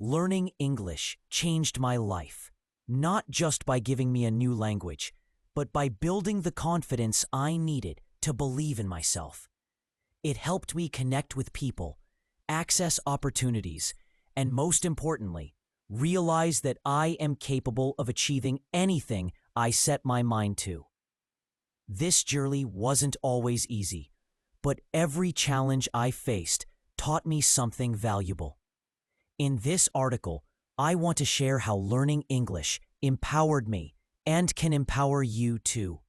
Learning English changed my life, not just by giving me a new language, but by building the confidence I needed to believe in myself. It helped me connect with people, access opportunities, and most importantly, realize that I am capable of achieving anything I set my mind to. This journey wasn't always easy, but every challenge I faced taught me something valuable. In this article, I want to share how learning English empowered me and can empower you too,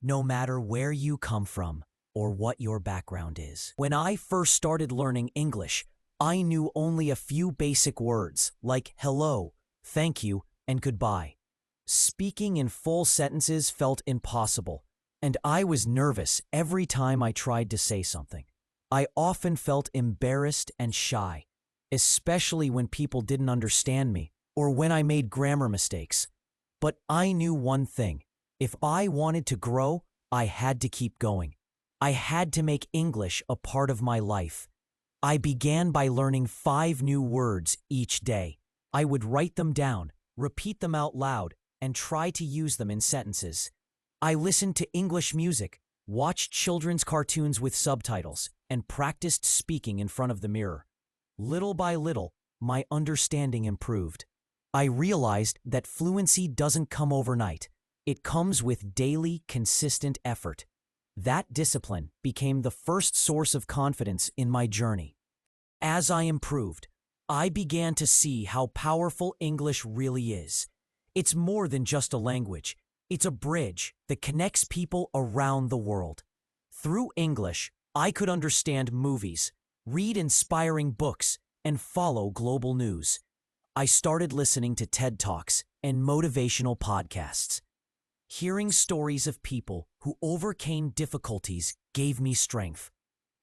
no matter where you come from or what your background is. When I first started learning English, I knew only a few basic words like hello, thank you, and goodbye. Speaking in full sentences felt impossible, and I was nervous every time I tried to say something. I often felt embarrassed and shy, especially when people didn't understand me or when I made grammar mistakes. But I knew one thing: if I wanted to grow, I had to keep going. I had to make English a part of my life. I began by learning 5 new words each day. I would write them down, repeat them out loud, and try to use them in sentences. I listened to English music, watched children's cartoons with subtitles, and practiced speaking in front of the mirror. Little by little, my understanding improved. I realized that fluency doesn't come overnight. It comes with daily, consistent effort. That discipline became the first source of confidence in my journey. As I improved, I began to see how powerful English really is. It's more than just a language. It's a bridge that connects people around the world. Through English, I could understand movies, read inspiring books, and follow global news. I started listening to TED Talks and motivational podcasts. Hearing stories of people who overcame difficulties gave me strength.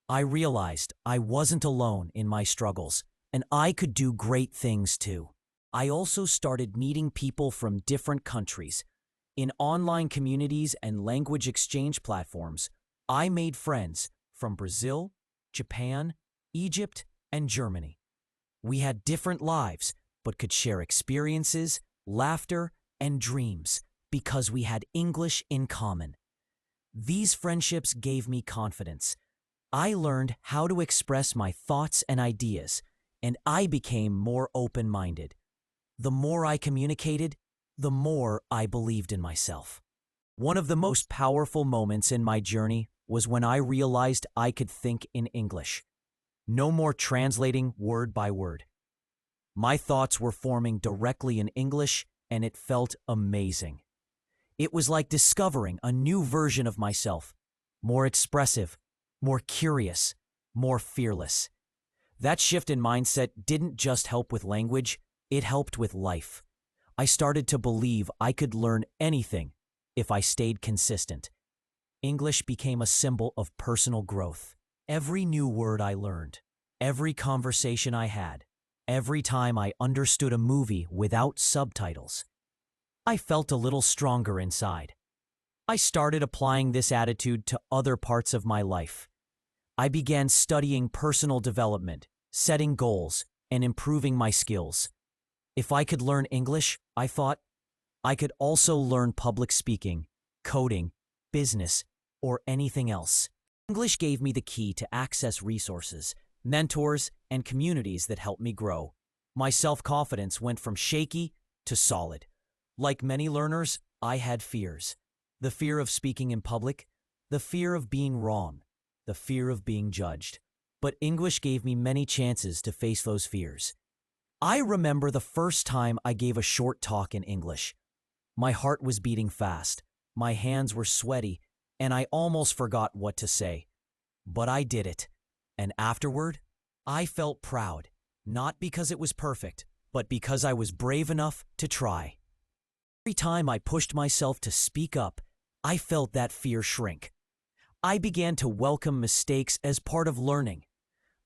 I realized I wasn't alone in my struggles, and I could do great things too. I also started meeting people from different countries. In online communities and language exchange platforms, I made friends from Brazil, Japan, Egypt, and Germany. We had different lives, but could share experiences, laughter, and dreams because we had English in common. These friendships gave me confidence. I learned how to express my thoughts and ideas, and I became more open-minded. The more I communicated, the more I believed in myself. One of the most powerful moments in my journey was when I realized I could think in English. No more translating word by word. My thoughts were forming directly in English, and it felt amazing. It was like discovering a new version of myself, more expressive, more curious, more fearless. That shift in mindset didn't just help with language, it helped with life. I started to believe I could learn anything if I stayed consistent. English became a symbol of personal growth. Every new word I learned, every conversation I had, every time I understood a movie without subtitles, I felt a little stronger inside. I started applying this attitude to other parts of my life. I began studying personal development, setting goals, and improving my skills. If I could learn English, I thought, I could also learn public speaking, coding, business, or anything else. English gave me the key to access resources, mentors, and communities that helped me grow. My self-confidence went from shaky to solid. Like many learners, I had fears. The fear of speaking in public, the fear of being wrong, the fear of being judged. But English gave me many chances to face those fears. I remember the first time I gave a short talk in English. My heart was beating fast, my hands were sweaty, and I almost forgot what to say. But I did it. And afterward, I felt proud, not because it was perfect, but because I was brave enough to try. Every time I pushed myself to speak up, I felt that fear shrink. I began to welcome mistakes as part of learning.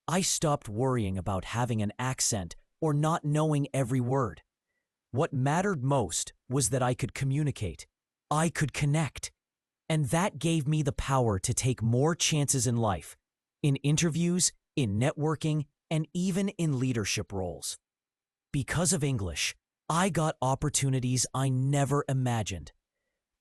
I stopped worrying about having an accent or not knowing every word. What mattered most was that I could communicate. I could connect. And that gave me the power to take more chances in life, in interviews, in networking, and even in leadership roles. Because of English, I got opportunities I never imagined.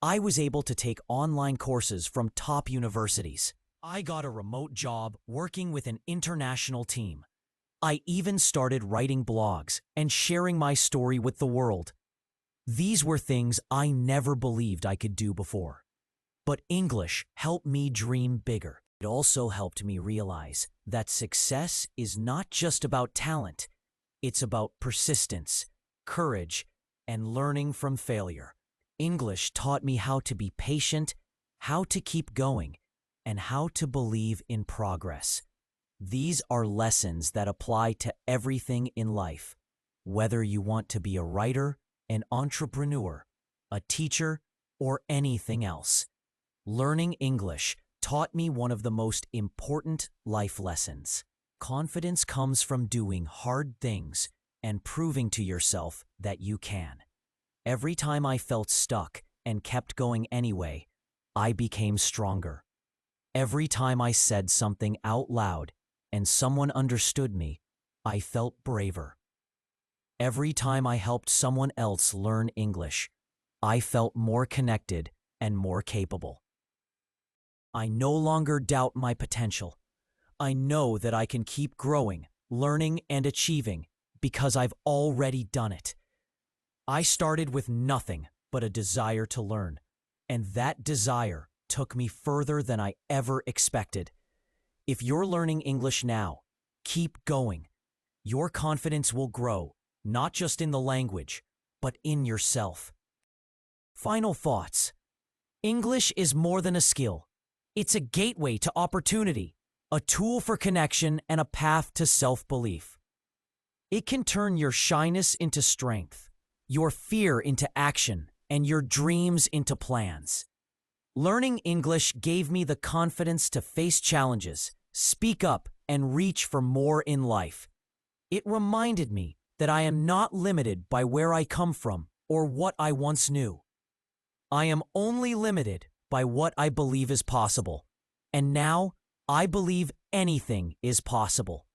I was able to take online courses from top universities. I got a remote job working with an international team. I even started writing blogs and sharing my story with the world. These were things I never believed I could do before. But English helped me dream bigger. It also helped me realize that success is not just about talent. It's about persistence, courage, and learning from failure. English taught me how to be patient, how to keep going, and how to believe in progress. These are lessons that apply to everything in life, whether you want to be a writer, an entrepreneur, a teacher, or anything else. Learning English taught me one of the most important life lessons. Confidence comes from doing hard things and proving to yourself that you can. Every time I felt stuck and kept going anyway, I became stronger. Every time I said something out loud and someone understood me, I felt braver. Every time I helped someone else learn English, I felt more connected and more capable. I no longer doubt my potential. I know that I can keep growing, learning, and achieving because I've already done it. I started with nothing but a desire to learn, and that desire took me further than I ever expected. If you're learning English now, keep going. Your confidence will grow, not just in the language, but in yourself. Final thoughts. English is more than a skill. It's a gateway to opportunity, a tool for connection, and a path to self-belief. It can turn your shyness into strength, your fear into action, and your dreams into plans. Learning English gave me the confidence to face challenges, speak up, and reach for more in life. It reminded me that I am not limited by where I come from or what I once knew. I am only limited by what I believe is possible. And now, I believe anything is possible.